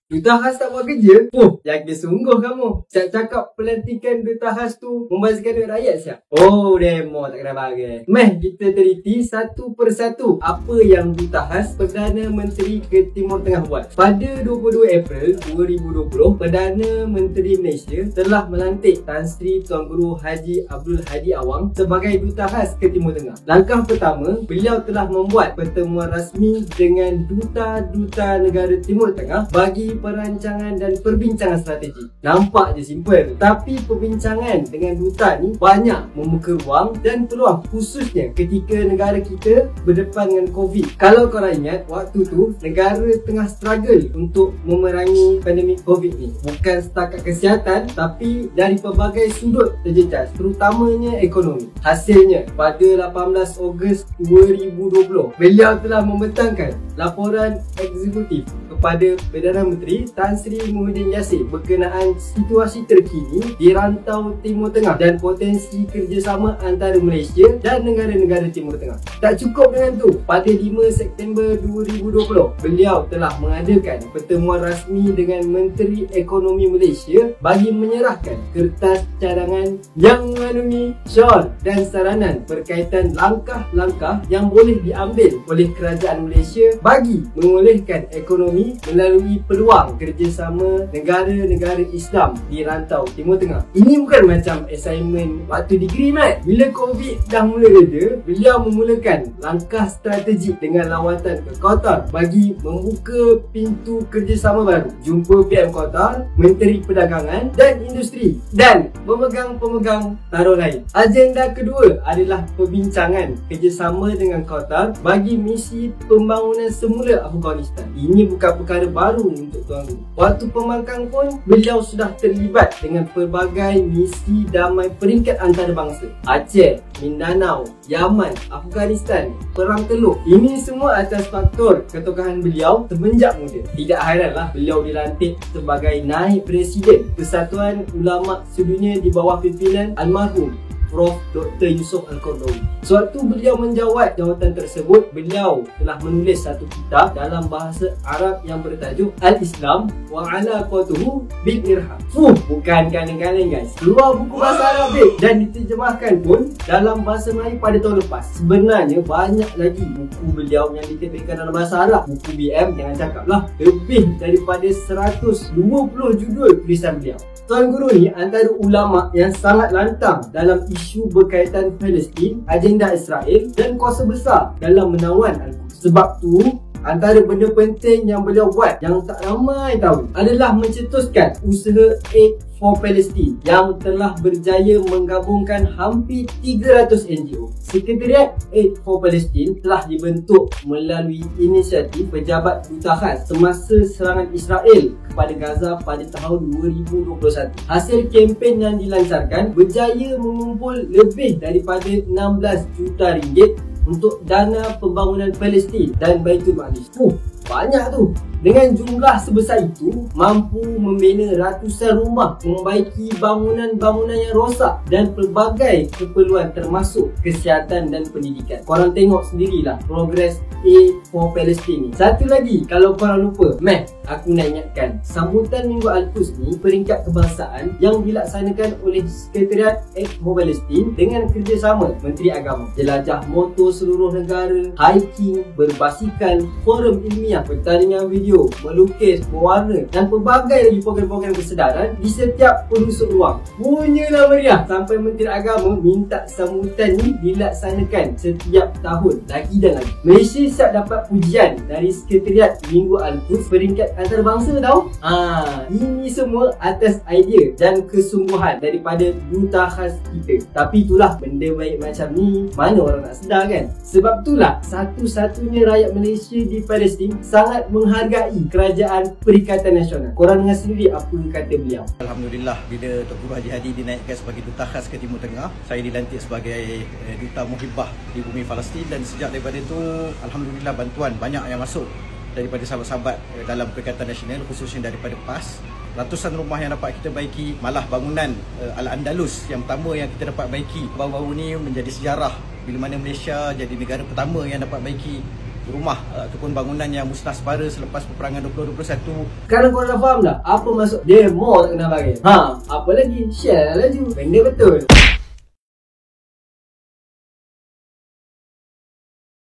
Duta khas tak buat kerja? Oh, jaga sungguh kamu. Siap cakap pelantikan duta khas tu membazirkan duit rakyat siap? Oh, demo tak kena bagi. Meh, kita teliti satu persatu apa yang duta khas Perdana Menteri ke Timur Tengah buat. Pada 22 April 2020, Perdana Menteri Malaysia telah melantik Tan Sri Tuan Guru Haji Abdul Hadi Awang sebagai duta khas ke Timur Tengah. Langkah pertama, beliau telah membuat pertemuan rasmi dengan duta-duta negara Timur Tengah bagi perancangan dan perbincangan strategi. Nampak je simple, tapi perbincangan dengan duta ni banyak membuka ruang dan peluang, khususnya ketika negara kita berdepan dengan COVID. Kalau korang ingat, waktu tu negara tengah struggle untuk memerangi pandemik COVID ni. Bukan setakat kesihatan, tapi dari pelbagai sudut terjejas, terutamanya ekonomi. Hasilnya, pada 18 Ogos 2020, beliau telah membentangkan laporan eksekutif kepada Perdana Menteri Tan Sri Muhyiddin Yassin berkenaan situasi terkini di rantau Timur Tengah dan potensi kerjasama antara Malaysia dan negara-negara Timur Tengah. Tak cukup dengan tu, pada 5 September 2020, beliau telah mengadakan pertemuan rasmi dengan Menteri Ekonomi Malaysia bagi menyerahkan kertas cadangan yang mengandungi syarat dan saranan berkaitan langkah-langkah yang boleh diambil oleh kerajaan Malaysia bagi memulihkan ekonomi melalui peluang kerjasama negara-negara Islam di rantau Timur Tengah. Ini bukan macam assignment waktu degree, mat. Bila COVID dah mula reda, beliau memulakan langkah strategik dengan lawatan ke Qatar bagi membuka pintu kerjasama baru. Jumpa PM Qatar, Menteri Perdagangan dan Industri dan pemegang-pemegang taruh lain. Agenda kedua adalah perbincangan kerjasama dengan Qatar bagi misi pembangunan semula Afghanistan. Ini bukan perkara baru untuk Tuan Guru. Waktu pembangkang pun beliau sudah terlibat dengan pelbagai misi damai peringkat antarabangsa. Aceh, Mindanao, Yaman, Afghanistan, Perang Teluk. Ini semua atas faktor ketokohan beliau semenjak muda. Tidak hairanlah beliau dilantik sebagai Naib Presiden Persatuan Ulama Sedunia di bawah pimpinan almarhum Prof. Dr. Yusof Al-Qaradawi. Sewaktu beliau menjawat jawatan tersebut, beliau telah menulis satu kitab dalam bahasa Arab yang bertajuk Al-Islam wa Alaqatuhu bil Irham. Bukan kaleng-kaleng guys. Keluar buku bahasa Arab dan diterjemahkan pun dalam bahasa Melayu pada tahun lepas. Sebenarnya banyak lagi buku beliau yang diterbitkan dalam bahasa Arab. Buku BM jangan cakap lah. Lebih daripada 120 judul tulisan beliau. Tuan Guru ni antara ulama yang sangat lantang dalam isu berkaitan Palestin, agenda Israel dan kuasa besar dalam menawan Al-Quds. Sebab tu, antara benda penting yang beliau buat yang tak ramai tahu adalah mencetuskan usaha Aid for Palestine yang telah berjaya menggabungkan hampir 300 NGO. Sekretariat Aid for Palestine telah dibentuk melalui inisiatif pejabat duta khas semasa serangan Israel kepada Gaza pada tahun 2021. Hasil kempen yang dilancarkan berjaya mengumpul lebih daripada 16 juta ringgit untuk dana pembangunan Palestin dan Baitul Maqdis. Banyak tu. Dengan jumlah sebesar itu, mampu membina ratusan rumah, membaiki bangunan-bangunan yang rosak dan pelbagai keperluan termasuk kesihatan dan pendidikan. Korang tengok sendirilah progres Aid for Palestine ni. Satu lagi, kalau korang lupa, aku nak ingatkan, sambutan Minggu Al-Quds ni peringkat kebangsaan yang dilaksanakan oleh Sekretariat Aid for Palestine dengan kerjasama Menteri Agama. Jelajah motor seluruh negara, hiking, berbasikal, forum ilmiah, pertandingan video, melukis, berwarna dan pelbagai lagi program-program kesedaran di setiap pelosok ruang. Punyalah meriah sampai Menteri Agama minta sambutan ni dilaksanakan setiap tahun lagi dan lagi. Malaysia siap dapat pujian dari Sekretariat Minggu Al-Quds peringkat antarabangsa tau. Ini semua atas idea dan kesungguhan daripada duta khas kita. Tapi itulah, benda baik macam ni mana orang nak sedar kan? Sebab itulah satu-satunya rakyat Malaysia di Palestin sangat menghargai Kerajaan Perikatan Nasional. Korang dengar sendiri apa kata beliau. Alhamdulillah, bila Tuan Guru Haji Hadi dinaikkan sebagai duta khas ke Timur Tengah, saya dilantik sebagai duta muhibbah di bumi Palestin. Dan sejak daripada itu, alhamdulillah bantuan banyak yang masuk daripada sahabat-sahabat dalam Perikatan Nasional, khususnya daripada PAS. Ratusan rumah yang dapat kita baiki, malah bangunan Al-Andalus yang pertama yang kita dapat baiki baru-baru ni menjadi sejarah bila mana Malaysia jadi negara pertama yang dapat baiki rumah ataupun bangunan yang musnah separa selepas peperangan 2021. Sekarang korang dah faham dah apa maksud demo tak kena bagi? Ha, apa lagi? Share laju. Benda betul.